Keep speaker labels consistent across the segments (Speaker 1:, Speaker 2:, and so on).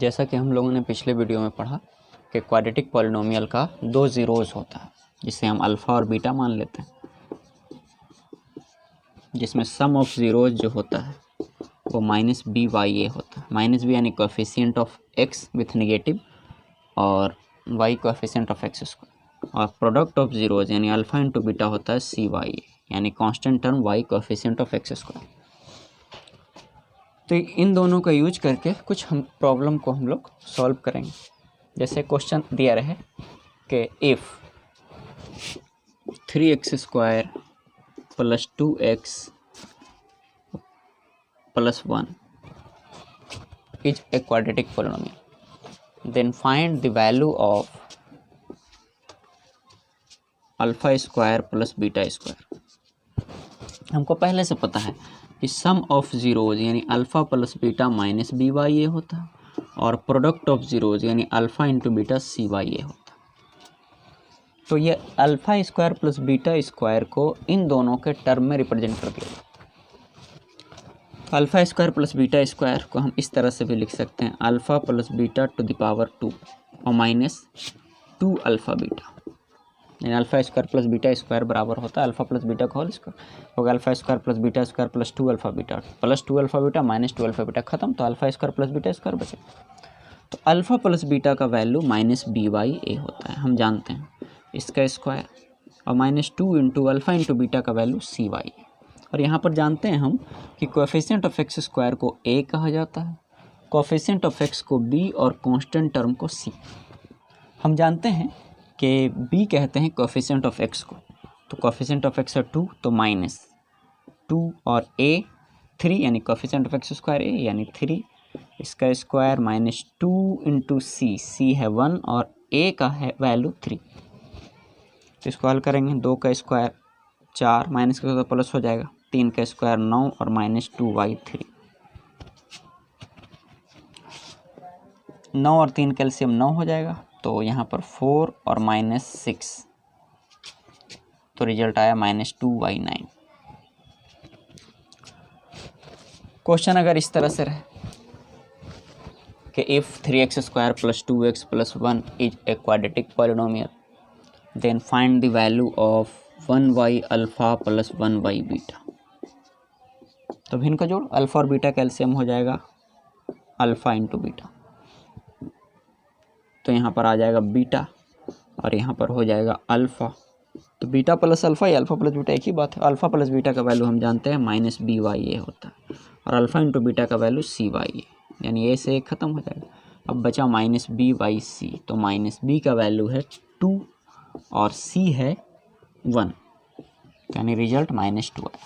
Speaker 1: जैसा कि हम लोगों ने पिछले वीडियो में पढ़ा कि क्वाड्रेटिक पॉलिनोमियल का दो ज़ीरोज़ होता है जिसे हम अल्फ़ा और बीटा मान लेते हैं, जिसमें सम ऑफ ज़ीरोज़ जो होता है वो माइनस बी वाई ए होता है। माइनस बी यानी coefficient of x with negative और by coefficient of x square, और प्रोडक्ट ऑफ ज़ीरोज़ यानी अल्फ़ा इंटू बीटा होता है सी वाई ए यानी constant term by coefficient of x square. तो इन दोनों का यूज करके कुछ हम प्रॉब्लम को हम लोग सॉल्व करेंगे। जैसे क्वेश्चन दिया रहे कि if 3x² plus 2x plus 1 is a quadratic polynomial, then find the value of alpha square plus beta square. हमको पहले से पता है कि सम ऑफ ज़ीरोज़ यानी alpha plus beta minus b by a होता है और प्रोडक्ट ऑफ ज़ीरोज़ यानी alpha into beta c by a होता है। तो ये alpha square plus beta square को इन दोनों के टर्म में रिप्रेजेंट कर दिया। Alpha square plus beta square को हम इस तरह से भी लिख सकते हैं, alpha plus beta two the power 2 और माइनस 2 अल्फ़ा बीटा, यानी alpha square plus beta square बराबर होता है अल्फ़ा प्लस बीटा का होल स्क्वायर, होगा alpha square plus beta square plus 2 alpha beta plus 2 alpha beta minus 2 alpha beta खत्म, तो alpha square plus beta square बचे। तो अल्फ़ा प्लस बीटा का value minus b by a होता है, हम जानते हैं इसका स्क्वायर, और minus 2 into alpha into beta का वैल्यू सी वाई। और यहाँ पर जानते हैं हम कि कोएफिशिएंट ऑफ एक्स स्क्वायर को ए कहा जाता है, कोएफिशिएंट ऑफ एक्स को बी और कांस्टेंट टर्म को सी। हम जानते हैं कि बी कहते हैं कोएफिशिएंट ऑफ एक्स को, तो कोएफिशिएंट ऑफ एक्स है 2 तो माइनस 2 और ए 3 यानी कोएफिशिएंट ऑफ एक्स स्क्वायर ए यानी 3, इसका स्क्वायर माइनस 2 इंटू सी, सी है 1 और ए का है वैल्यू 3। तो इसको हल करेंगे, 2 का स्क्वायर 4 माइनस का तो प्लस हो जाएगा, 3 का स्क्वायर 9 और माइनस 2y3। 9 और 3 कैल्शियम 9 हो जाएगा, तो यहाँ पर 4 और माइनस 6, तो रिजल्ट आया माइनस 2y9। क्वेश्चन अगर इस तरह से रहे कि if 3x² plus 2x plus 1 is a quadratic polynomial, then find the value of 1y alpha plus 1y beta. तो भी इनका जोड़ अल्फ़ा और बीटा कैल्शियम हो जाएगा अल्फ़ा इंटू बीटा, तो यहाँ पर आ जाएगा बीटा और यहाँ पर हो जाएगा अल्फ़ा। तो बीटा प्लस अल्फ़ा या अल्फ़ा प्लस बीटा एक ही बात है। अल्फ़ा प्लस बीटा का वैल्यू हम जानते हैं माइनस बी वाई ए होता है और अल्फ़ा इंटू बीटा का वैल्यू सी वाई ए, यानी ए से एक खत्म हो जाएगा। अब बचा माइनस बी वाई सी, तो माइनस बी का वैल्यू है 2 और सी है 1, यानी रिजल्ट माइनस 2 आया।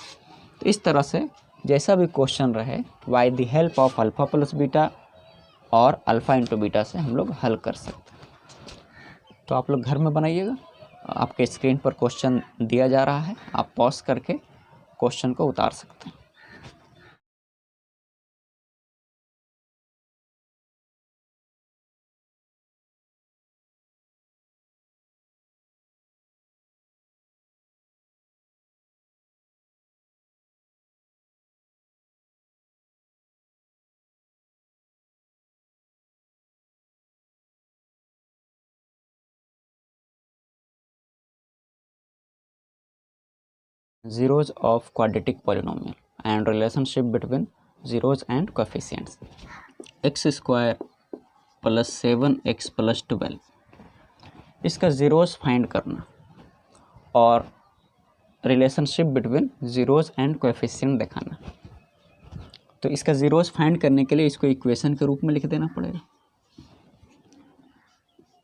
Speaker 1: तो इस तरह से जैसा भी क्वेश्चन रहे by the help of alpha plus beta और अल्फ़ा इंटू बीटा से हम लोग हल कर सकते हैं। तो आप लोग घर में बनाइएगा, आपके स्क्रीन पर क्वेश्चन दिया जा रहा है, आप पॉज करके क्वेश्चन को उतार सकते हैं। Zeros of quadratic polynomial and relationship between zeros and coefficients. x square plus 7x plus 12, इसका ज़ीरोज़ फाइंड करना और relationship between zeros and coefficient दिखाना। तो इसका ज़ीरोज़ फाइंड करने के लिए इसको इक्वेशन के रूप में लिख देना पड़ेगा,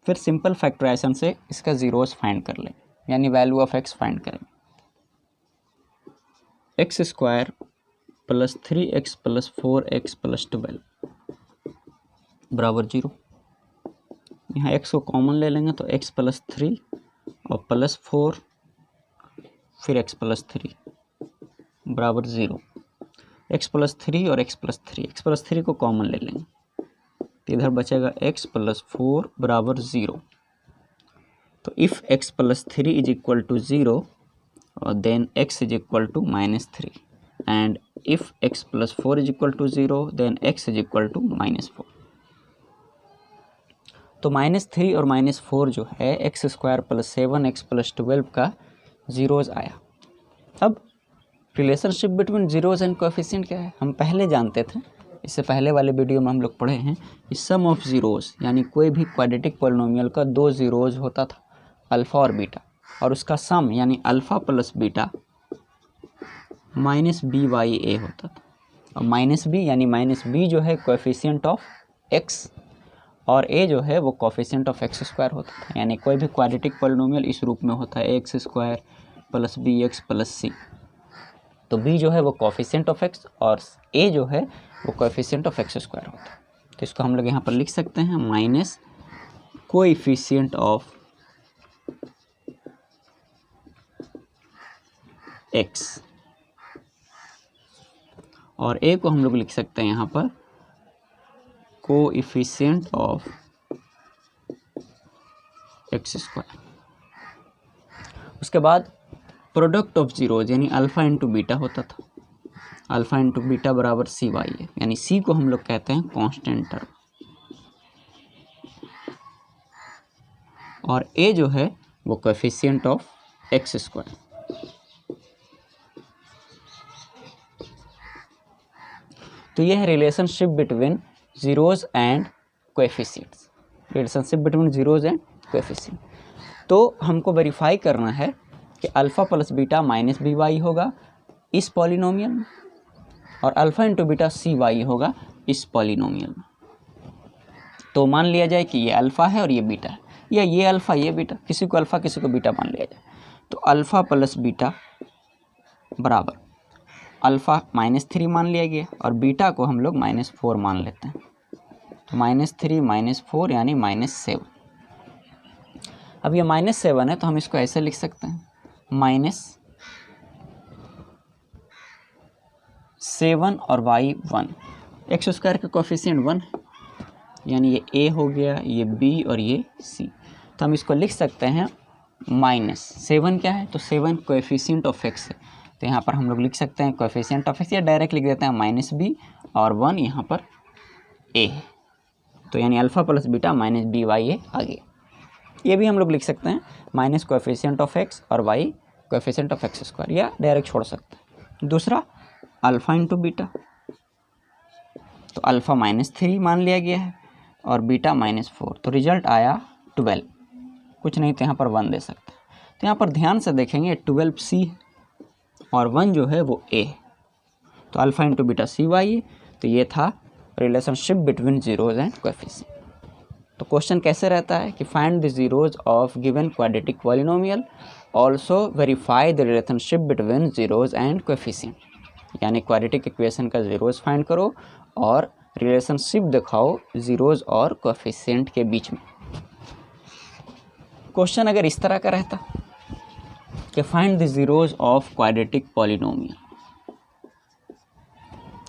Speaker 1: फिर सिंपल फैक्टराइजेशन से इसका ज़ीरोज़ फाइंड कर लें, यानी वैल्यू ऑफ x फाइंड करेंगे। X square plus 3x plus 4x plus 12 बराबर 0। यहाँ x को कॉमन ले लेंगे तो x प्लस 3 और प्लस 4 फिर x प्लस 3 बराबर 0। x प्लस 3 और x प्लस 3 को कॉमन ले लेंगे तो इधर बचेगा x प्लस 4 बराबर 0। तो if x plus 3 is equal to 0 then x is equal to minus 3, and if x plus 4 is equal to 0 then x is equal to minus 4। तो -3 और -4 जो है x² + 7x + 12 का जीरोज़ आया। अब relationship between zeros and coefficient क्या है, हम पहले जानते थे, इससे पहले वाले वीडियो में हम लोग पढ़े हैं कि सम ऑफ जीरोज़ यानी कोई भी क्वाड्रेटिक पॉलिनोमियल का 2 जीरोज़ होता था, अल्फ़ा और बीटा, और उसका सम यानी अल्फ़ा प्लस बीटा -b/a होता था। और -b यानी -b जो है कोएफिशिएंट ऑफ x और a जो है वो कोएफिशिएंट ऑफ x² होता था। यानी कोई भी क्वाड्रेटिक पॉलिनोमियल इस रूप में होता है x² + bx + c। तो b जो है वो कोएफिशिएंट ऑफ x और a जो है वो कोएफिशिएंट ऑफ x² होता है। तो इसको हम लोग यहाँ पर लिख सकते हैं माइनस कोएफिशिएंट ऑफ x, और a को हम लोग लिख सकते हैं यहाँ पर कोएफिशिएंट ऑफ x²। उसके बाद प्रोडक्ट ऑफ जीरोज यानी अल्फ़ा इंटू बीटा होता था, अल्फ़ा इंटू बीटा बराबर c/a, यानी c को हम लोग कहते हैं कांस्टेंट टर्म, और a जो है वो कोएफिशिएंट ऑफ x²। तो यह है relationship between zeros and coefficients, relationship between zeros and coefficient. तो हमको वेरीफाई करना है कि अल्फ़ा प्लस बीटा -b/y होगा इस पॉलिनोमियल में, और अल्फ़ा इंटू बीटा c/y होगा इस पॉलिनोमियल में। तो मान लिया जाए कि ये अल्फ़ा है और ये बीटा है, या ये अल्फ़ा ये बीटा, किसी को अल्फ़ा किसी को बीटा मान लिया जाए। तो अल्फ़ा प्लस बीटा बराबर अल्फ़ा -3 मान लिया गया और बीटा को हम लोग -4 मान लेते हैं। तो -3 - 4 यानी -7। अब ये -7 है तो हम इसको ऐसे लिख सकते हैं -7 और y 1, x² का कोएफिशिएंट 1 है, यानी ये a हो गया, ये b और ये c। तो हम इसको लिख सकते हैं -7 क्या है, तो 7 कोएफिशिएंट ऑफ x है, तो यहाँ पर हम लोग लिख सकते हैं कोएफिशिएंट ऑफ x, या डायरेक्ट लिख देते हैं -b और 1 यहाँ पर a है, तो यानी अल्फ़ा प्लस बीटा -b/a आ गया। ये भी हम लोग लिख सकते हैं माइनस कोएफिशिएंट ऑफ x और y कोएफिशिएंट ऑफ x², या डायरेक्ट छोड़ सकते हैं। दूसरा अल्फ़ा इंटू बीटा, तो अल्फ़ा -3 मान लिया गया है और बीटा -4, तो रिजल्ट आया 12, कुछ नहीं तो यहाँ पर 1 दे सकते हैं। तो यहाँ पर ध्यान से देखेंगे 12 c है और 1 जो है वो a है, तो अल्फ़ा इंटू बीटा c/y, तो ये था relationship between zeros and coefficient. तो क्वेश्चन कैसे रहता है कि find the zeros of given quadratic polynomial, also verify the relationship between zeros and coefficient, यानी क्वाड्रेटिक इक्वेशन का जीरोज फाइंड करो और रिलेशनशिप दिखाओ जीरोज और कोएफिशिएंट के बीच में। क्वेश्चन अगर इस तरह का रहता कि find the zeros of quadratic polynomial,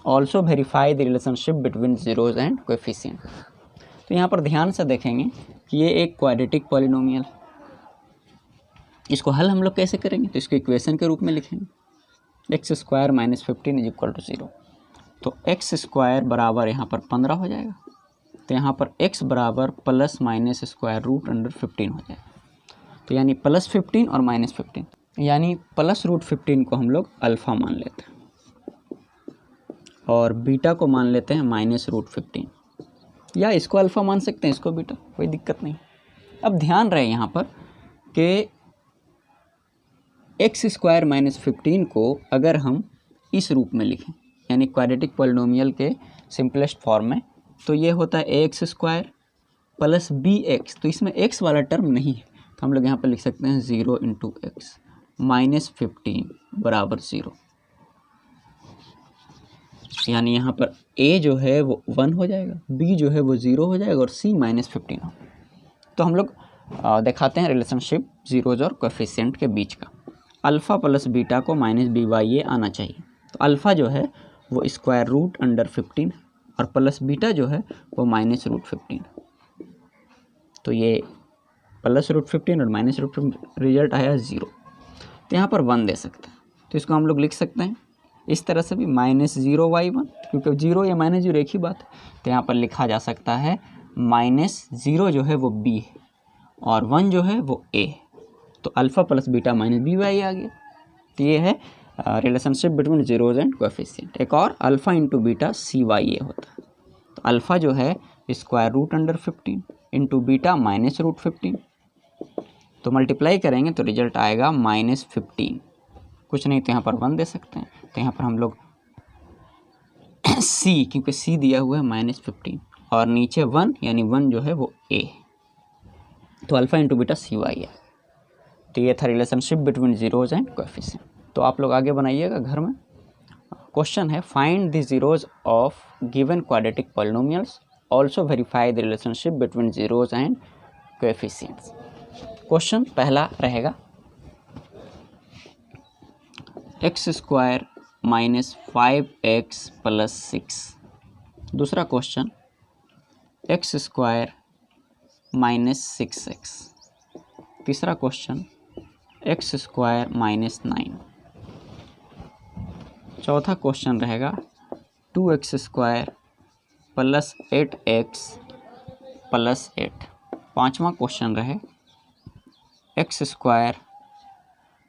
Speaker 1: also verify the relationship between zeros and coefficient, तो यहाँ पर ध्यान से देखेंगे कि ये एक क्वाड्रेटिक पॉलिनोमियल, इसको हल हम लोग कैसे करेंगे, तो इसको इक्वेशन के रूप में लिखेंगे x² - 15 = 0, तो x² बराबर यहाँ पर 15 हो जाएगा, तो यहाँ पर x बराबर ±√15 हो जाएगा, तो यानी +15 और -15, यानी +√15 को हम लोग अल्फ़ा मान लेते हैं और बीटा को मान लेते हैं -√15, या इसको अल्फ़ा मान सकते हैं, इसको बीटा, कोई दिक्कत नहीं। अब ध्यान रहे यहाँ पर कि x² - 15 को अगर हम इस रूप में लिखें, यानी क्वाड्रेटिक पॉलिनोमियल के सिंपलेस्ट फॉर्म में, तो ये होता है ax² + bx, तो इसमें x वाला टर्म नहीं है, तो हम लोग यहाँ पर लिख सकते हैं 0 × x -15 बराबर 0, यानी यहाँ पर a जो है वो 1 हो जाएगा, b जो है वो 0 हो जाएगा और c -15 हो। तो हम लोग दिखाते हैं रिलेशनशिप जीरोज और कोएफिशिएंट के बीच का। अल्फ़ा प्लस बीटा को -b/a आना चाहिए, तो अल्फ़ा जो है वो √15 और प्लस बीटा जो है वो -√15, तो ये +√15 और -√15 रिजल्ट आया 0, तो यहाँ पर 1 दे सकते हैं, तो इसको हम लोग लिख सकते हैं इस तरह से भी -0y1, क्योंकि 0 या -0 एक ही बात है, तो यहाँ पर लिखा जा सकता है -0 जो है वो बी है और 1 जो है वो ए है। तो alpha plus beta minus b by a गया। तो ये है relationship between zeros and coefficient. एक और alpha into beta c by a होता है। तो अल्फ़ा जो है square root under 15 into beta -√15। तो मल्टीप्लाई करेंगे तो रिजल्ट आएगा -15। कुछ नहीं तो यहाँ पर 1 दे सकते हैं। तो यहाँ पर हम लोग सी, क्योंकि सी दिया हुआ है -15 और नीचे 1 यानी 1 जो है वो ए। तो alpha into beta c Y है। तो ये था relationship between zeros and coefficient. तो आप लोग आगे बनाइएगा घर में। क्वेश्चन है find the zeros of given quadratic polynomials, also verify the relationship between zeros and coefficients. Question पहला रहेगा x² -5x + 6। दूसरा क्वेश्चन x² -6x। तीसरा क्वेश्चन x² -9। चौथा क्वेश्चन रहेगा 2x² + 8x + 8। पाँचवा क्वेश्चन रहे x²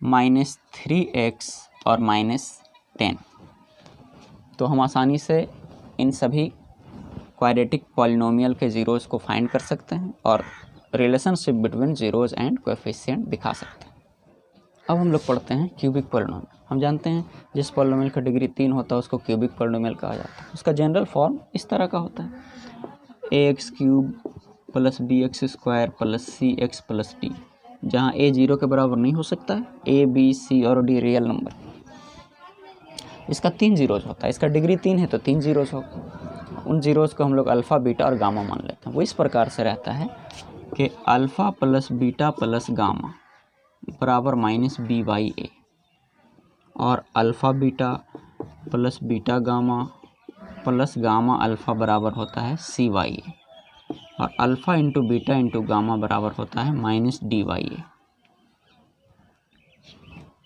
Speaker 1: -3x और -10। तो हम आसानी से इन सभी क्वाड्रेटिक पॉलिनोमियल के जीरोज़ को फाइंड कर सकते हैं और relationship between zeros and coefficient दिखा सकते हैं। अब हम लोग पढ़ते हैं क्यूबिक पॉलिनोमियल। हम जानते हैं जिस पॉलिनोमियल का डिग्री 3 होता है उसको क्यूबिक पॉलिनोमियल कहा जाता है। उसका जनरल फॉर्म इस तरह का होता है ax³ + bx² + cx + d, जहाँ a 0 के बराबर नहीं हो सकता है। a, b, c और d रियल नंबर। इसका 3 जीरोज़ होता है। इसका डिग्री 3 है तो 3 जीरोज़ होगा। उन जीरोज़ को हम लोग अल्फ़ा, बीटा और गामा मान लेते हैं। वो इस प्रकार से रहता है कि अल्फ़ा + बीटा + गामा बराबर -b/a और alpha beta + beta gamma + gamma alpha बराबर होता है c/a और alpha into beta into gamma बराबर होता है -d/a।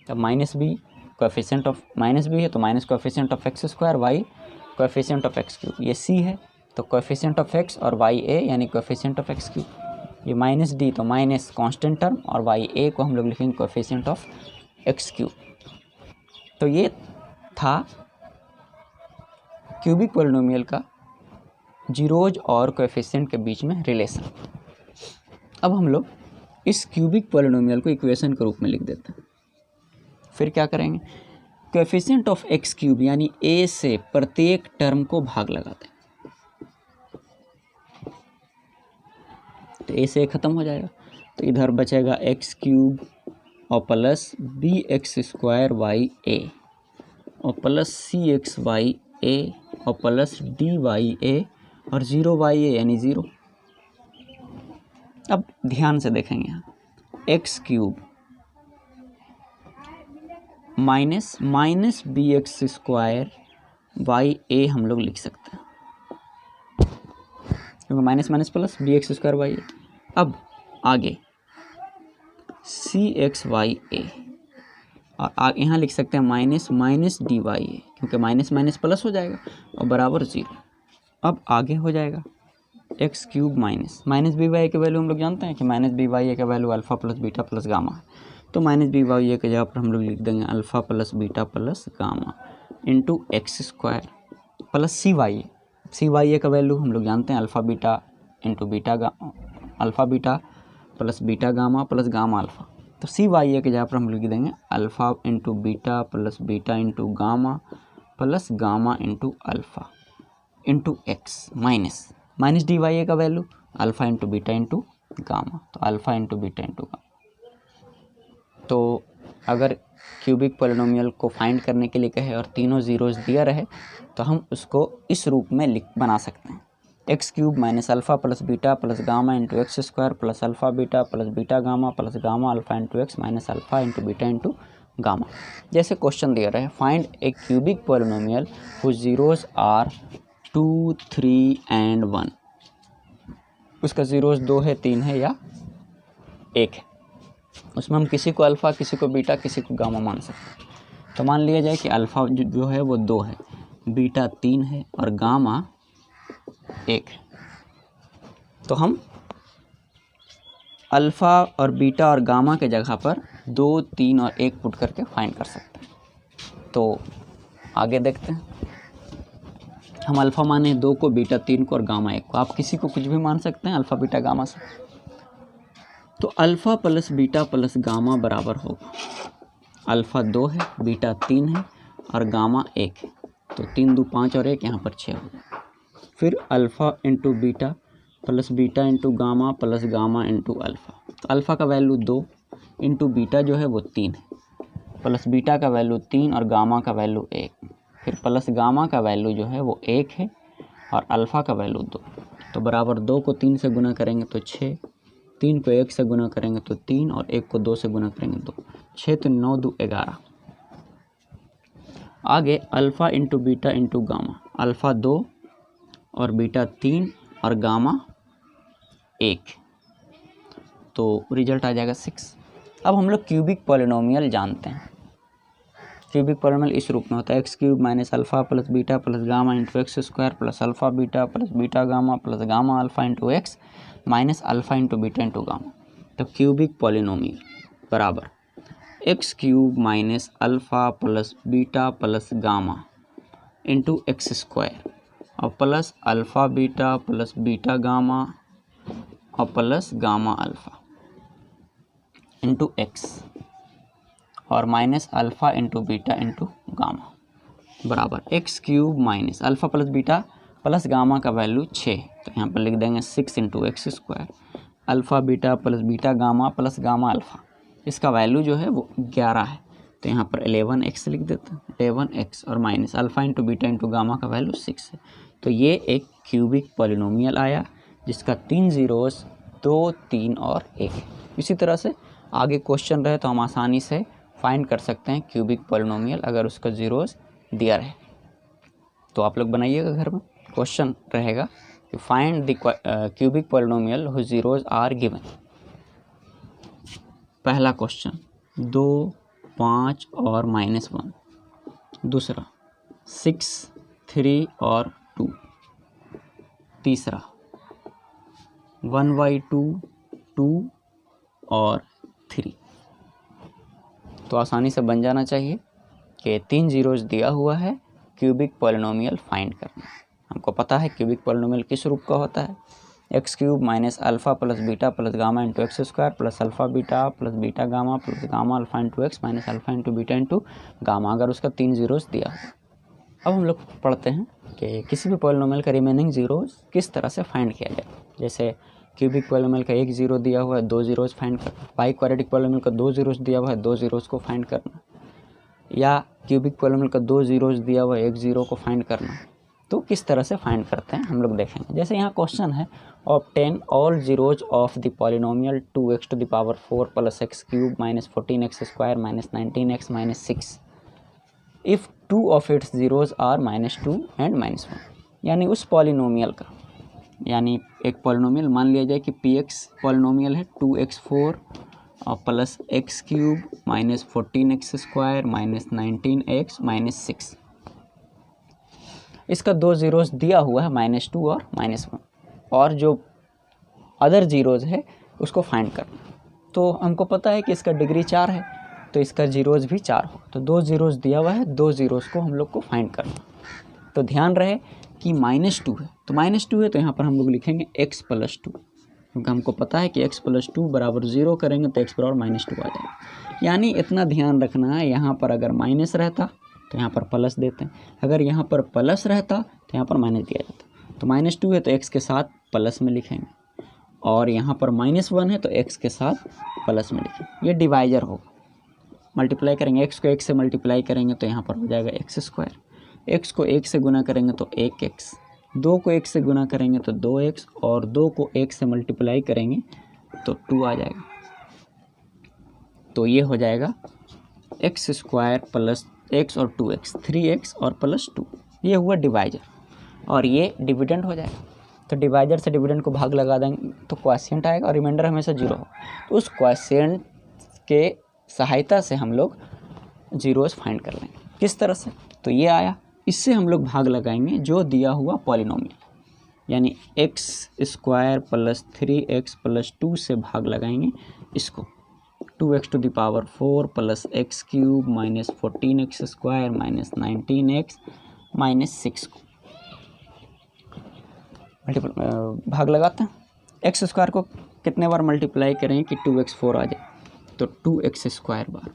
Speaker 1: तब -b कोएफिशिएंट ऑफ -b है तो minus coefficient of x² y coefficient of x3। ये c है तो कोएफिशिएंट ऑफ x और y a यानी कोएफिशिएंट ऑफ x3। ये -d तो माइनस कांस्टेंट टर्म और y a को हम लोग लिखेंगे कोएफिशिएंट ऑफ x3। तो ये था क्यूबिक पॉलिनोमियल का जीरोज और कोएफिशिएंट के बीच में रिलेशन। अब हम लोग इस क्यूबिक पॉलिनोमियल को इक्वेशन के रूप में लिख देते हैं। फिर क्या करेंगे, कोएफिशिएंट ऑफ x³ यानी a से प्रत्येक टर्म को भाग लगाते हैं। तो a से ख़त्म हो जाएगा तो इधर बचेगा x³ और प्लस bx² ya और प्लस cxya और प्लस dy और 0ya यानी 0। अब ध्यान से देखेंगे यहाँ x³ माइनस bx² ya हम लोग लिख सकते हैं क्योंकि minus minus plus bx² ya। अब आगे cxya और यहाँ लिख सकते हैं माइनस dy क्योंकि माइनस माइनस प्लस हो जाएगा और बराबर 0। अब आगे हो जाएगा x³ माइनस by के वैल्यू हम लोग जानते हैं कि -by का value alpha plus beta plus gamma है। तो -by के जगह पर हम लोग लिख देंगे alpha plus beta plus gamma into x² plus cy का वैल्यू हम लोग जानते हैं alpha beta into alpha beta plus beta gamma plus gamma alpha. तो cy के जगह पर हम लिख देंगे alpha into beta plus beta into gamma plus gamma into alpha into x minus dy का value alpha into beta into gamma. तो alpha into beta into gamma. तो अगर क्यूबिक पॉलिनोमियल को फाइंड करने के लिए कहे और तीनों जीरोज़ दिया रहे तो हम उसको इस रूप में बना सकते हैं x³ minus alpha plus beta plus gamma into x² plus alpha beta plus beta gamma plus gamma alpha into x minus alpha into beta into gamma. जैसे क्वेश्चन दिया रहे find a cubic polynomial whose zeros are 2, 3 and 1। उसका zeros 2 है, 3 है या 1 है। उसमें हम किसी को अल्फ़ा, किसी को बीटा, किसी को गामा मान सकते हैं। तो मान लिया जाए कि अल्फ़ा जो है वो 2 है, बीटा 3 है और गामा 1 है। तो हम अल्फ़ा और बीटा और गामा के जगह पर 2, 3 और 1 पुट करके फाइंड कर सकते हैं। तो आगे देखते हैं। हम अल्फ़ा माने 2 को, बीटा 3 को और गामा 1 को। आप किसी को कुछ भी मान सकते हैं अल्फ़ा बीटा गामा से। तो alpha plus beta plus gamma बराबर होगा, अल्फ़ा 2 है, बीटा 3 है और गामा 1 है। तो 3 2 5 और 1 यहाँ पर 6 होगा। फिर alpha into beta plus beta into gamma plus gamma into alpha. तो अल्फ़ा का वैल्यू 2 इंटू बीटा जो है वो 3 है, प्लस बीटा का वैल्यू 3 और गामा का वैल्यू 1, फिर प्लस गामा का वैल्यू जो है वो 1 है और अल्फ़ा का वैल्यू 2। तो बराबर 2 को 3 से गुना करेंगे तो 6, 3 को 1 से गुना करेंगे तो 3 और 1 को 2 से गुना करेंगे 2, 6 तो 9 2 11। आगे alpha into beta into gamma, alpha 2 और बीटा 3 और गामा 1, तो रिजल्ट आ जाएगा 6। अब हम लोग क्यूबिक पॉलिनोमियल जानते हैं। क्यूबिक पॉलिनोमियल इस रूप में होता है x³ minus alpha plus beta plus gamma into x square plus alpha beta plus beta gamma plus gamma alpha into x minus alpha into beta into gamma. तो cubic polynomial बराबर x³ minus alpha plus beta plus gamma into x square और plus alpha beta plus beta gamma और plus gamma alpha into x और minus alpha into beta into gamma बराबर x³ minus alpha plus beta plus gamma का value 6, तो यहाँ पर लिख देंगे 6 into x square, alpha beta plus beta gamma plus gamma alpha, इसका वैल्यू जो है वो 11 है, तो यहाँ पर 11x लिख देते हैं, 11x और minus alpha into beta into gamma का वैल्यू 6 है। तो ये एक क्यूबिक पॉलिनोमियल आया जिसका 3 ज़ीरोज़ 2, 3 और 1 है। इसी तरह से आगे क्वेश्चन रहे तो हम आसानी से फाइंड कर सकते हैं क्यूबिक पॉलिनोमियल अगर उसका ज़ीरोज़ दिया रहे। तो आप लोग बनाइएगा घर में, क्वेश्चन रहेगा कि find the cubic polynomial whose zeros are given. पहला क्वेश्चन 2, 5 और -1, दूसरा 6, 3 और 2, तीसरा 1/2, 2 और 3। तो आसानी से बन जाना चाहिए कि 3 ज़ीरोज़ दिया हुआ है, क्यूबिक पॉलिनोमियल फाइंड करना। हमको पता है क्यूबिक पॉलिनोमियल किस रूप का होता है, x³ minus alpha plus beta plus gamma into x square plus alpha beta plus beta gamma plus gamma alpha into x minus alpha into beta into gamma, अगर उसका 3 ज़ीरोज़ दिया हुआ। अब हम लोग पढ़ते हैं कि किसी भी पॉलिनोमियल का रिमेनिंग ज़ीरोज़ किस तरह से फाइंड किया जाए। जैसे क्यूबिक पॉलिनोमियल का 1 ज़ीरो दिया हुआ है, 2 ज़ीरोज़ फाइंड करना, पाई क्वाड्रेटिक पॉलिनोमियल का 2 ज़ीरोज़ दिया हुआ है, 2 ज़ीरोज़ को फाइंड करना, या क्यूबिक पॉलिनोमियल का 2 ज़ीरोज़ दिया हुआ है, 1 ज़ीरो को फाइंड करना। तो किस तरह से फाइंड करते हैं हम लोग देखेंगे। जैसे यहाँ क्वेश्चन है, obtain all zeros of the polynomial 2x to the power 4 plus x³ minus 14x square minus 19x minus 6 if 2 of its zeros are -2 and -1। यानी उस पॉलिनोमियल का, यानी एक पॉलिनोमियल मान लिया जाए कि px पॉलिनोमियल है 2x4 और plus x³ minus 14x square minus 19x minus 6। इसका 2 ज़ीरोज़ दिया हुआ है -2 और -1, और जो अदर ज़ीरोज़ है उसको फाइंड करना। तो हमको पता है कि इसका डिग्री 4 है, तो इसका ज़ीरोज़ भी 4 हो, तो 2 ज़ीरोज़ दिया हुआ है, 2 ज़ीरोज़ को हम लोग को फाइंड करना। तो ध्यान रहे कि -2 है, तो -2 है तो यहाँ पर हम लोग लिखेंगे x + 2, क्योंकि हमको पता है कि x + 2 बराबर 0 करेंगे तो x बराबर -2 आ जाएगा। यानी इतना ध्यान रखना है, यहाँ पर अगर माइनस रहता तो यहाँ पर प्लस देते हैं, अगर यहाँ पर प्लस रहता तो यहाँ पर माइनस दिया जाता। तो -2 है तो x के साथ प्लस में लिखेंगे, और यहाँ पर -1 है तो x के साथ प्लस में लिखेंगे। ये डिवाइजर होगा, मल्टीप्लाई करेंगे, x को 1 से मल्टीप्लाई करेंगे तो यहाँ पर हो जाएगा x स्क्वायर, x को 1 से गुना करेंगे तो 1x, 2 को 1 से गुना करेंगे तो 2x, और 2 को 1 से मल्टीप्लाई करेंगे तो 2 आ जाएगा। तो ये हो जाएगा x स्क्वायर प्लस x और 2x, 3x और प्लस 2, ये हुआ डिवाइजर, और ये डिविडेंड हो जाएगा। तो डिवाइजर से डिविडेंड को भाग लगा देंगे तो क्वॉशिएंट आएगा, और रिमाइंडर हमेशा 0 हो। तो उस क्वॉशिएंट के सहायता से हम लोग ज़ीरोज़ फाइंड कर लेंगे। किस तरह से, तो ये आया, इससे हम लोग भाग लगाएंगे जो दिया हुआ पॉलिनोमियल। यानी x square plus 3x plus 2 से भाग लगाएंगे इसको, 2x to the power 4 plus x cube minus 14x square minus 19x minus 6 को भाग लगाते हैं। एक्स स्क्वायर को कितने बार मल्टीप्लाई करेंगे कि 2x4 आ जाए, तो 2x square bar,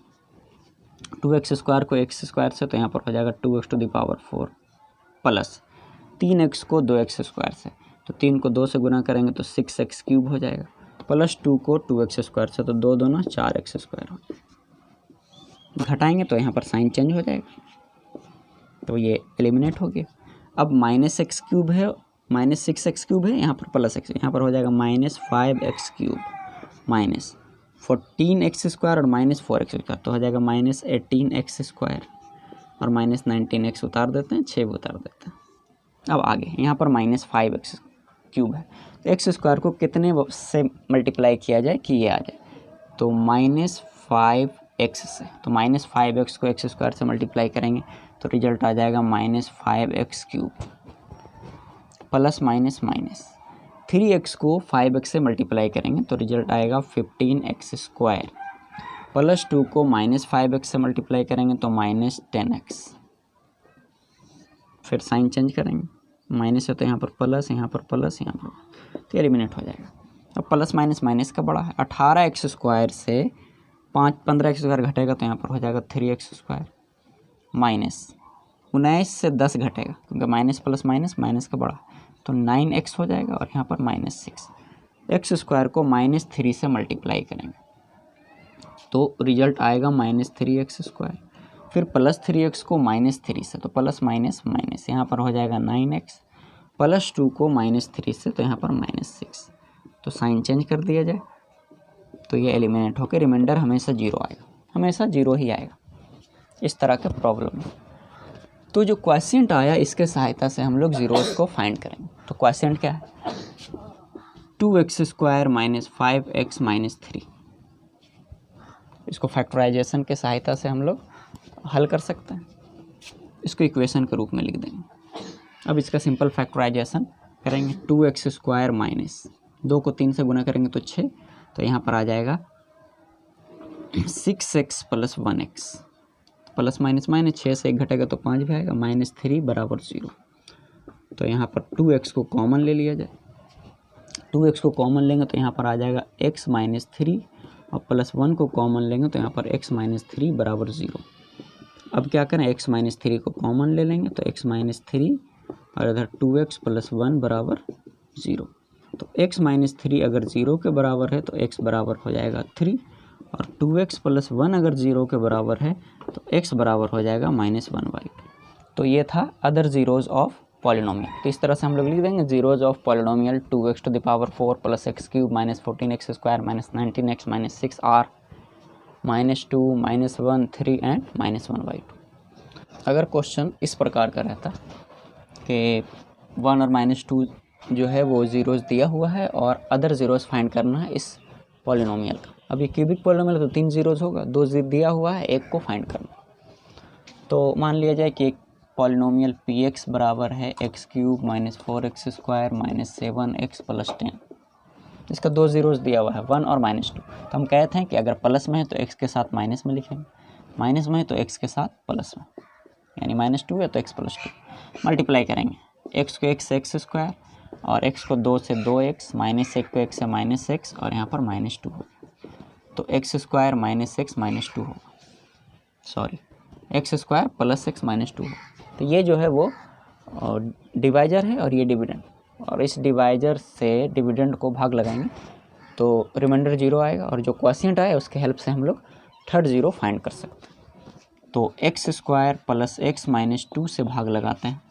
Speaker 1: 2x square को x स्क्वायर से, तो यहाँ पर हो जाएगा 2x to the power 4 plus 3x को 2x स्क्वायर से, तो 3 को 2 से गुना करेंगे तो 6x क्यूब हो जाएगा, प्लस 2 को 2x स्क्वायर से, तो 2 दूना 4x स्क्वायर हो जाएगा। घटाएंगे तो यहाँ पर साइन चेंज हो जाएगा, तो ये एलिमिनेट हो गया। अब माइनस एक्स क्यूब है, माइनस 6x क्यूब है, यहाँ पर प्लस x, यहाँ पर हो जाएगा minus 5x cube minus 14x square और माइनस 4x स्क्वायर, तो हो जाएगा माइनस 18x स्क्वायर और माइनस 19x उतार देते हैं, 6 उतार देते हैं। अब आगे यहाँ पर माइनस 5x क्यूब है, तो एक्स स्क्वायर को कितने से मल्टीप्लाई किया जाए कि ये आ जाए, तो माइनस 5x से, तो माइनस 5x को एक्स स्क्वायर से मल्टीप्लाई करेंगे तो रिजल्ट आ जाएगा minus 5x cube plus minus minus 3x को 5x से मल्टीप्लाई करेंगे तो रिजल्ट आएगा 15x स्क्वायर प्लस 2 को माइनस 5x से मल्टीप्लाई करेंगे तो माइनस 10x, फिर साइन चेंज करेंगे, माइनस है तो यहाँ पर प्लस, यहाँ पर प्लस, यहाँ पर, तो एलिमिनेट हो जाएगा। अब प्लस माइनस माइनस का बड़ा है, 18x स्क्वायर से 15x स्क्वायर घटेगा तो यहाँ पर हो जाएगा 3x स्क्वायर माइनस 19 से 10 घटेगा क्योंकि माइनस प्लस माइनस माइनस का बड़ा, तो 9x हो जाएगा और यहाँ पर माइनस 6। एक्स स्क्वायर को माइनस 3 से मल्टीप्लाई करेंगे तो रिजल्ट आएगा माइनस 3x स्क्वायर, फिर प्लस 3x को माइनस 3 से, तो प्लस माइनस माइनस, यहाँ पर हो जाएगा 9x प्लस 2 को माइनस 3 से, तो यहाँ पर माइनस 6, तो साइन चेंज कर दिया जाए तो ये एलिमिनेट होकर रिमाइंडर हमेशा 0 आएगा, हमेशा 0 ही आएगा। इस तरह के प्रॉब्लम है। तो जो क्वोशिएंट आया इसके सहायता से हम लोग जीरोस को फाइंड करेंगे। तो क्वोशिएंट क्या है, 2x square minus 5x minus 3, इसको फैक्टराइजेशन के सहायता से हम लोग हल कर सकते हैं, इसको इक्वेशन के रूप में लिख देंगे। अब इसका सिंपल फैक्टराइजेशन करेंगे, 2x स्क्वायर माइनस 2 को 3 से गुना करेंगे तो 6, तो यहाँ पर आ जाएगा 6x plus 1x, plus minus minus 6 से 1 घटेगा तो 5 भी आएगा, माइनस 3 बराबर 0। तो यहाँ पर 2x को कॉमन ले लिया जाए, 2x को कॉमन लेंगे तो यहाँ पर आ जाएगा x माइनस 3 और प्लस 1 को कॉमन लेंगे तो यहाँ पर x माइनस 3 बराबर 0। अब क्या करें, x माइनस 3 को कॉमन ले लेंगे तो x माइनस 3 और इधर 2x प्लस 1 बराबर 0। तो x माइनस 3 अगर 0 के बराबर है तो x बराबर हो जाएगा 3 और 2x प्लस 1 अगर 0 के बराबर है तो x बराबर हो जाएगा -1/2। तो ये था अदर जीरोज़ ऑफ पॉलिनोमियल। तो इस तरह से हम लोग लिख देंगे zeros of polynomial 2x to the power 4 plus x cube minus 14x square minus 19x minus 6 are -2 -1 3 and -1/2। अगर क्वेश्चन इस प्रकार का रहता कि 1 और -2 जो है वो जीरोज़ दिया हुआ है और अदर जीरोज़ फाइंड करना है इस पॉलिनोमियल का। अब ये क्यूबिक पॉलिनोमियल तो 3 जीरोज़ होगा, 2 दिया हुआ है, एक को फाइंड करना। तो मान लिया जाए कि एक पॉलिनोमियल px बराबर है x cube minus 4x square minus 7x plus 10, इसका 2 जीरोज़ दिया हुआ है 1 और -2। तो हम कहते हैं कि अगर प्लस में है तो x के साथ माइनस में लिखेंगे, माइनस में है तो x के साथ प्लस में, यानी -2 है तो x प्लस 2 मल्टीप्लाई करेंगे, x को x से x स्क्वायर और x को 2 से 2x, -1 को x से -x और यहाँ पर -2 होगा, तो x square minus x minus 2 होगा, sorry x square plus x minus 2 होगा। तो ये जो है वो डिवाइजर है और ये डिविडेंड, और इस डिवाइजर से डिविडेंड को भाग लगाएंगे तो रिमाइंडर 0 आएगा, और जो क्वोशिएंट आया उसके हेल्प से हम लोग थर्ड जीरो फाइंड कर सकते हैं। तो x square plus x minus 2 से भाग लगाते हैं,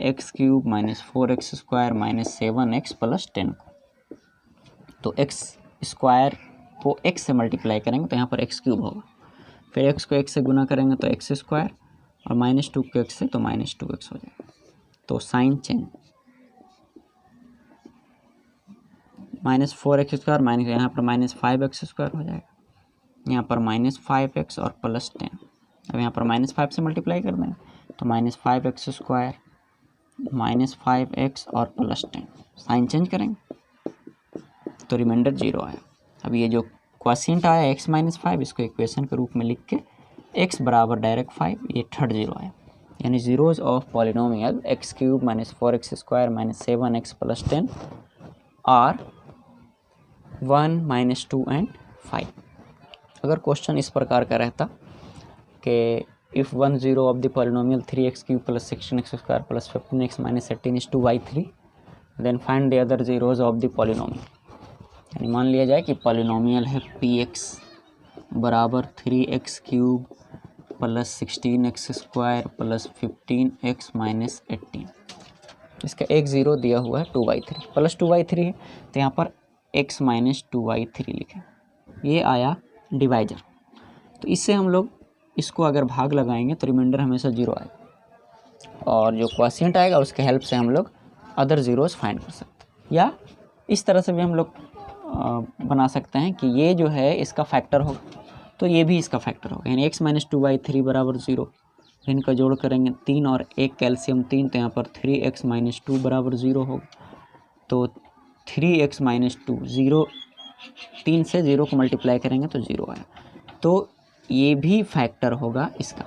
Speaker 1: x cube minus 4x square minus 7x plus 10 को, तो एक्स स्क्वायर को x से मल्टीप्लाई करेंगे तो यहाँ पर x क्यूब होगा, फिर x को x से गुना करेंगे तो x स्क्वायर और -2 को x से तो -2x हो जाएगा। तो sign change, -4x square minus यहाँ पर -5x स्क्वायर हो जाएगा, यहाँ पर -5x और प्लस 10। अब यहाँ पर -5 से मल्टीप्लाई कर दें तो -5x स्क्वायर -5x और +10, साइन चेंज करेंगे तो रिमाइंडर 0 आया। अब ये जो क्वॉशिएंट आया x - 5, इसको इक्वेशन के रूप में लिख के x बराबर डायरेक्ट 5, ये थर्ड 0 आया। यानी zeros of polynomial x³ - 4x² - 7x + 10 are 1, -2 and 5। अगर क्वेश्चन इस प्रकार का रहता कि if 1 0 of the polynomial 3x³ + 16x² + 15x - 18 is 2/3, then find the other zeros of the polynomial. यानी मान लिया जाए कि पॉलिनोमियल है px बराबर 3x³ + 16x² + 15x - 18। इसका एक ज़ीरो दिया हुआ है 2/3 + 2/3 है, तो यहाँ पर x - 2/3 लिखें। ये आया डिवाइजर। तो इससे हम लोग इसको अगर भाग लगाएंगे तो रिमाइंडर हमेशा 0 आएगा, और जो क्वॉशिएंट आएगा उसके हेल्प से हम लोग अदर ज़ीरोज़ फाइंड कर सकते हैं। या इस तरह से भी हम लोग बना सकते हैं कि ये जो है इसका फैक्टर होगा, तो ये भी इसका फैक्टर होगा। यानी x - 2/3 बराबर 0, इनका जोड़ करेंगे 3 और 1 कैल्शियम 3, तो यहाँ पर 3x - 2 बराबर 0 होगा। तो 3x - 2 0, 3 से 0 को मल्टीप्लाई करेंगे तो 0 आया। तो ये भी फैक्टर होगा इसका।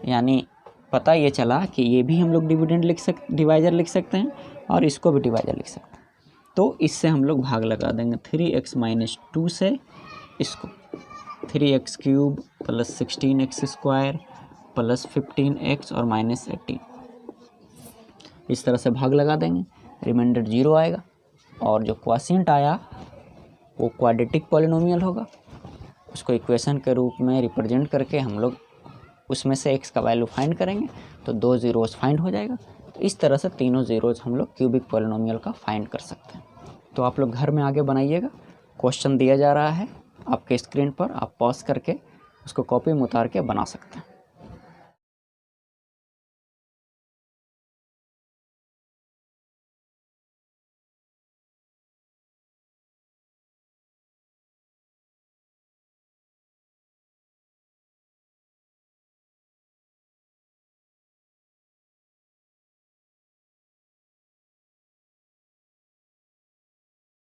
Speaker 1: यानी पता ये चला कि ये भी हम लोग डिवाइजर लिख सकते हैं और इसको भी डिवाइजर लिख सकते हैं। तो इससे हम लोग भाग लगा देंगे 3x - 2 से इसको 3x³ + 16x² + 15x और -18, इस तरह से भाग लगा देंगे, रिमाइंडर 0 आएगा। और जो क्वॉशिएंट आया वो क्वाड्रेटिक पॉलिनोमियल होगा, उसको इक्वेशन के रूप में रिप्रेजेंट करके हम लोग उसमें से x का वैल्यू फाइंड करेंगे तो 2 ज़ीरोज़ फाइंड हो जाएगा। तो इस तरह से तीनों ज़ीरोज़ हम लोग क्यूबिक पॉलिनोमियल का फाइंड कर सकते हैं। तो आप लोग घर में आगे बनाइएगा, क्वेश्चन दिया जा रहा है आपके स्क्रीन पर, आप पॉज करके उसको कॉपी में उतार के बना सकते हैं।